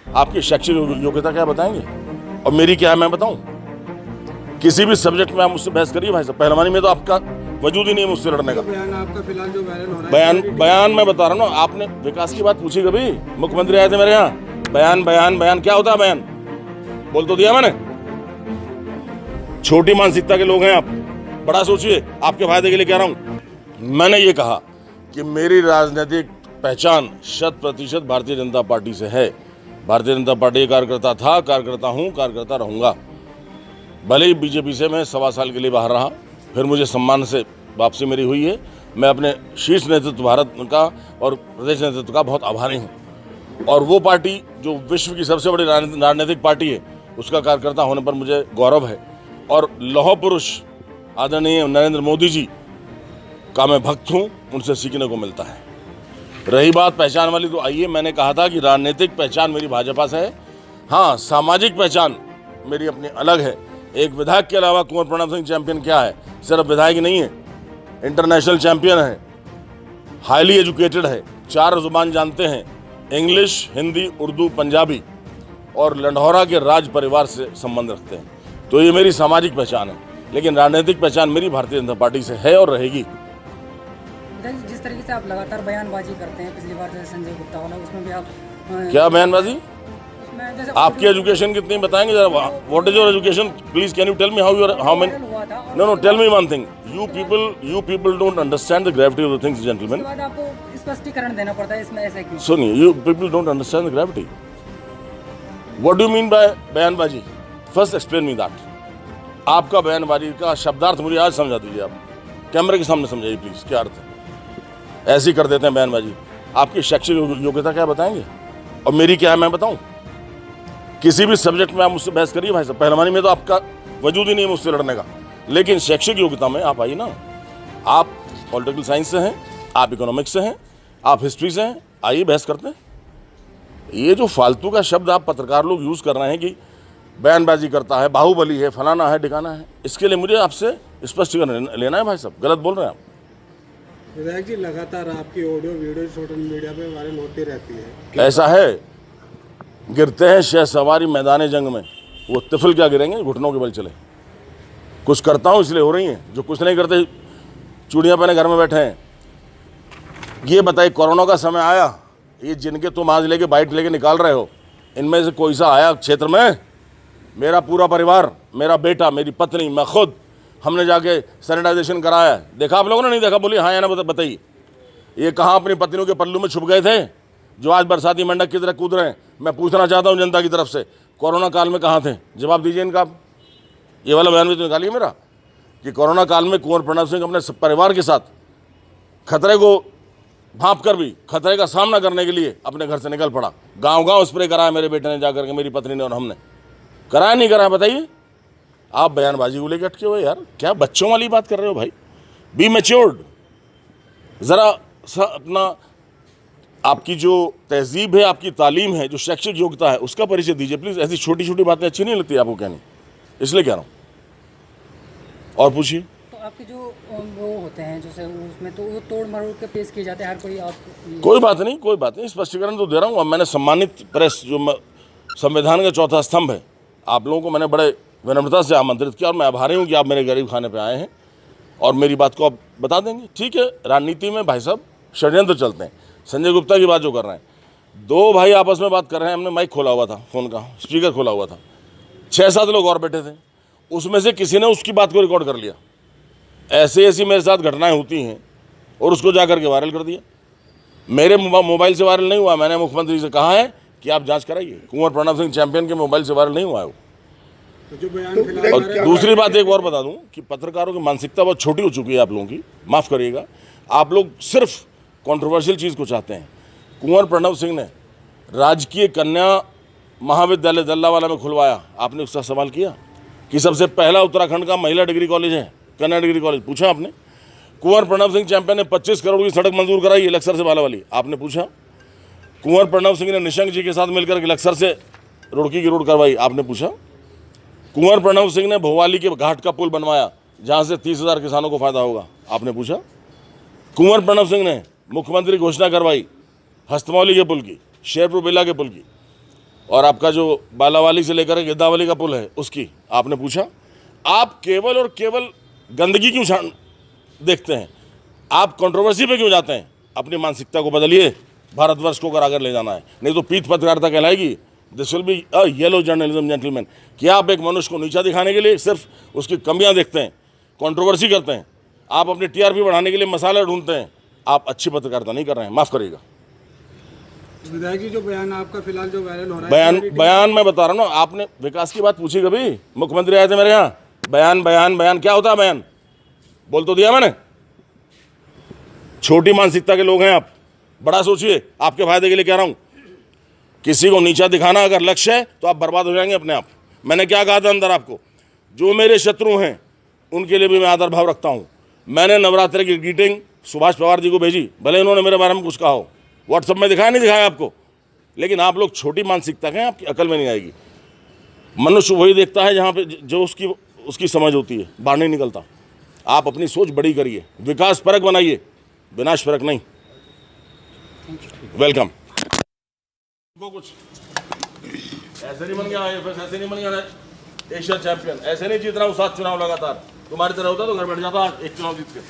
आपकी शैक्षिक योग्यता क्या बताएंगे और मेरी क्या है मैं बताऊं? किसी भी सब्जेक्ट में आप मुझसे बहस करिए भाई साहब। पहलवानी में तो आपका वजूद ही नहीं है मुझसे लड़ने का। बयान आपका फिलहाल जो वायरल हो रहा है, बयान मैं बता रहा हूँ ना। आपने विकास की बात पूछी कभी? मुख्यमंत्री आए थे मेरे यहाँ, बयान बयान बयान क्या होता है? बयान बोल तो दिया मैंने। छोटी मानसिकता के लोग हैं आप, बड़ा सोचिए। आपके फायदे के लिए कह रहा हूं। मैंने ये कहा कि मेरी राजनीतिक पहचान 100% भारतीय जनता पार्टी से है। भारतीय जनता पार्टी का कार्यकर्ता था, कार्यकर्ता हूं, कार्यकर्ता रहूंगा। भले ही बीजेपी से मैं 1.25 साल के लिए बाहर रहा, फिर मुझे सम्मान से वापसी मेरी हुई है। मैं अपने शीर्ष नेतृत्व भारत का और प्रदेश नेतृत्व का बहुत आभारी हूँ। और वो पार्टी जो विश्व की सबसे बड़ी राजनीतिक पार्टी है, उसका कार्यकर्ता होने पर मुझे गौरव है। और लौह पुरुष आदरणीय नरेंद्र मोदी जी का मैं भक्त हूँ, उनसे सीखने को मिलता है। रही बात पहचान वाली, तो आइए, मैंने कहा था कि राजनीतिक पहचान मेरी भाजपा से है। हाँ, सामाजिक पहचान मेरी अपनी अलग है। एक विधायक के अलावा कुंवर प्रणव सिंह चैंपियन क्या है? सिर्फ विधायक ही नहीं है, इंटरनेशनल चैंपियन है, हाईली एजुकेटेड है, 4 जुबान जानते हैं, इंग्लिश, हिंदी, उर्दू, पंजाबी, और लंढौरा के राज परिवार से संबंध रखते हैं। तो ये मेरी सामाजिक पहचान है, लेकिन राजनीतिक पहचान मेरी भारतीय जनता पार्टी से है और रहेगी। जिस तरीके से आप लगातार बयानबाजी करते हैं, पिछली बार जैसे संजय गुप्ता वाला, उसमें भी आप क्या बयानबाजी? उसमें जैसे आपकी एजुकेशन कितनी बताएंगे जरा? What is your education? Please can you tell me how many? No, tell me one thing. You people don't understand the gravity of the things gentleman. बाद आपको स्पष्टीकरण देना पड़ता है इसमें, ऐसा क्यों? सुनिए, you people don't understand the gravity. What do you mean by बयानबाजी? First explain me that. आपका बयानबाजी का शब्दार्थ मुझे आज समझा दीजिए। आप कैमरे के सामने समझाइए प्लीज, क्या अर्थ है? ऐसे ही कर देते हैं बयानबाजी। आपकी शैक्षिक योग्यता क्या बताएंगे और मेरी क्या है मैं बताऊं? किसी भी सब्जेक्ट में आप मुझसे बहस करिए भाई साहब। पहलवानी में तो आपका वजूद ही नहीं है मुझसे लड़ने का, लेकिन शैक्षिक योग्यता में आप आइए ना। आप पॉलिटिकल साइंस से हैं, आप इकोनॉमिक्स से हैं, आप हिस्ट्री से हैं, आइए बहस करते हैं। ये जो फालतू का शब्द आप पत्रकार लोग यूज कर रहे हैं कि बयानबाजी करता है, बाहुबली है, फलाना है, ठिकाना है, इसके लिए मुझे आपसे स्पष्टीकरण लेना है भाई साहब। गलत बोल रहे हैं आप। विधायक जी, लगातार आपकी ऑडियो वीडियो सोशल मीडिया पे वायरल होती रहती है। ऐसा है, गिरते हैं शह सवारी मैदान जंग में, वो तिफल क्या गिरेंगे, घुटनों के बल चले। कुछ करता हूँ इसलिए हो रही हैं, जो कुछ नहीं करते चूड़ियाँ पहने घर में बैठे हैं। ये बताइए, कोरोना का समय आया, ये जिनके तुम आज लेके बाइट लेके निकाल रहे हो, इनमें से कोई सा आया क्षेत्र में? मेरा पूरा परिवार, मेरा बेटा, मेरी पत्नी, मैं खुद, हमने जाके सैनिटाइजेशन कराया। देखा आप लोगों ने? नहीं देखा? बोलिए हाँ या ना बताइए। ये कहाँ अपनी पत्नियों के पल्लू में छुप गए थे जो आज बरसाती मंडक की तरह कूद रहे हैं? मैं पूछना चाहता हूँ जनता की तरफ से, कोरोना काल में कहाँ थे? जवाब दीजिए इनका। ये वाला बयान भी तो निकालिए मेरा कि कोरोना काल में कुंवर प्रणव सिंह अपने परिवार के साथ खतरे को भांप कर भी खतरे का सामना करने के लिए अपने घर से निकल पड़ा। गांव-गांव स्प्रे कराया मेरे बेटे ने जाकर के, मेरी पत्नी ने और हमने। कराया नहीं कराया बताइए? आप बयानबाजी को लेकर अटके हुए यार, क्या बच्चों वाली बात कर रहे हो भाई? Be matured. ज़रा अपना, आपकी जो तहजीब है, आपकी तालीम है, जो शैक्षिक योग्यता है, उसका परिचय दीजिए प्लीज़। ऐसी छोटी छोटी बातें अच्छी नहीं लगती आपको कहनी, इसलिए कह रहा हूँ। और पूछिए। तो आपके जो वो होते हैं जैसे उसमें, तो वो तोड़ मरोड़ के पेश किए जाते हैं हर कोई। आप कोई बात नहीं, कोई बात नहीं, स्पष्टीकरण तो दे रहा हूँ। अब मैंने सम्मानित प्रेस, जो संविधान का चौथा स्तंभ है, आप लोगों को मैंने बड़े विनम्रता से आमंत्रित किया और मैं आभारी हूँ कि आप मेरे गरीब खाने पे आए हैं और मेरी बात को आप बता देंगे। ठीक है, राजनीति में भाई साहब षड्यंत्र चलते हैं। संजय गुप्ता की बात जो कर रहे हैं, 2 भाई आपस में बात कर रहे हैं, हमने माइक खोला हुआ था, फ़ोन का स्पीकर खोला हुआ था, 6-7 लोग और बैठे थे, उसमें से किसी ने उसकी बात को रिकॉर्ड कर लिया। ऐसी ऐसी मेरे साथ घटनाएं होती हैं और उसको जा करके वायरल कर दिया। मेरे मोबाइल से वायरल नहीं हुआ। मैंने मुख्यमंत्री से कहा है कि आप जांच कराइए, कुंवर प्रणव सिंह चैंपियन के मोबाइल से वायरल नहीं हुआ है वो। और दूसरी बात एक और बता दूं कि पत्रकारों की मानसिकता बहुत छोटी हो चुकी है आप लोगों की, माफ़ करिएगा। आप लोग सिर्फ कंट्रोवर्शियल चीज़ को चाहते हैं। कुंवर प्रणव सिंह ने राजकीय कन्या महाविद्यालय दल्लावाला में खुलवाया, आपने उसका सवाल किया कि सबसे पहला उत्तराखंड का महिला डिग्री कॉलेज है, कन्या डिग्री कॉलेज, पूछा आपने? कुंवर प्रणव सिंह चैंपियन ने 25 करोड़ की सड़क मंजूर कराई लक्सर से बाला वाली, आपने पूछा? कुंवर प्रणव सिंह ने निशंक जी के साथ मिलकर लक्सर से रुड़की की रोड करवाई, आपने पूछा? कुंवर प्रणव सिंह ने भोवाली के घाट का पुल बनवाया जहां से 30,000 किसानों को फायदा होगा, आपने पूछा? कुंवर प्रणव सिंह ने मुख्यमंत्री घोषणा करवाई हस्तमौली के पुल की, शेरपुर बेला के पुल की, और आपका जो बालावाली से लेकर गिद्दावली का पुल है उसकी आपने पूछा। आप केवल और केवल गंदगी क्यों देखते हैं? आप कंट्रोवर्सी पे क्यों जाते हैं? अपनी मानसिकता को बदलिए। भारतवर्ष को अगर आगे ले जाना है, नहीं तो पीठ पत्रकारिता कहलाएगी। This will be a yellow journalism gentleman. क्या आप एक मनुष्य को नीचा दिखाने के लिए सिर्फ उसकी कमियां देखते हैं, कंट्रोवर्सी करते हैं? आप अपनी टीआरपी बढ़ाने के लिए मसाला ढूंढते हैं। आप अच्छी पत्रकारिता नहीं कर रहे हैं, माफ़ करिएगा। विधायक जी, जो बयान आपका फिलहाल जो वायरल हो रहा है, बयान मैं बता रहा हूँ ना, आपने विकास की बात पूछी कभी? मुख्यमंत्री आए थे मेरे यहाँ, बयान बयान बयान क्या होता है? बयान बोल तो दिया मैंने। छोटी मानसिकता के लोग हैं आप, बड़ा सोचिए। आपके फायदे के लिए कह रहा हूँ, किसी को नीचा दिखाना अगर लक्ष्य है तो आप बर्बाद हो जाएंगे अपने आप। मैंने क्या कहा था अंदर आपको? जो मेरे शत्रु हैं उनके लिए भी मैं आदर भाव रखता हूँ। मैंने नवरात्रि की ग्रीटिंग सुभाष पवार जी को भेजी, भले उन्होंने मेरे बारे में कुछ कहा हो। व्हाट्सएप में दिखाया नहीं दिखाया आपको? लेकिन आप लोग छोटी मानसिकता के हैं, आपकी अकल में नहीं आएगी। मनुष्य वही देखता है जहाँ पे जो उसकी समझ होती है, बाहर नहीं निकलता। आप अपनी सोच बड़ी करिए, विकास परक बनाइए, विनाश परक नहीं। वेलकम। कुछ ऐसे नहीं बन गया AFS, ऐसे नहीं बन गया एशिया चैंपियन, ऐसे नहीं जीत रहा हूँ 7 चुनाव लगातार। तुम्हारी तरह होता तो घर बैठ जाता 1 चुनाव जीत के।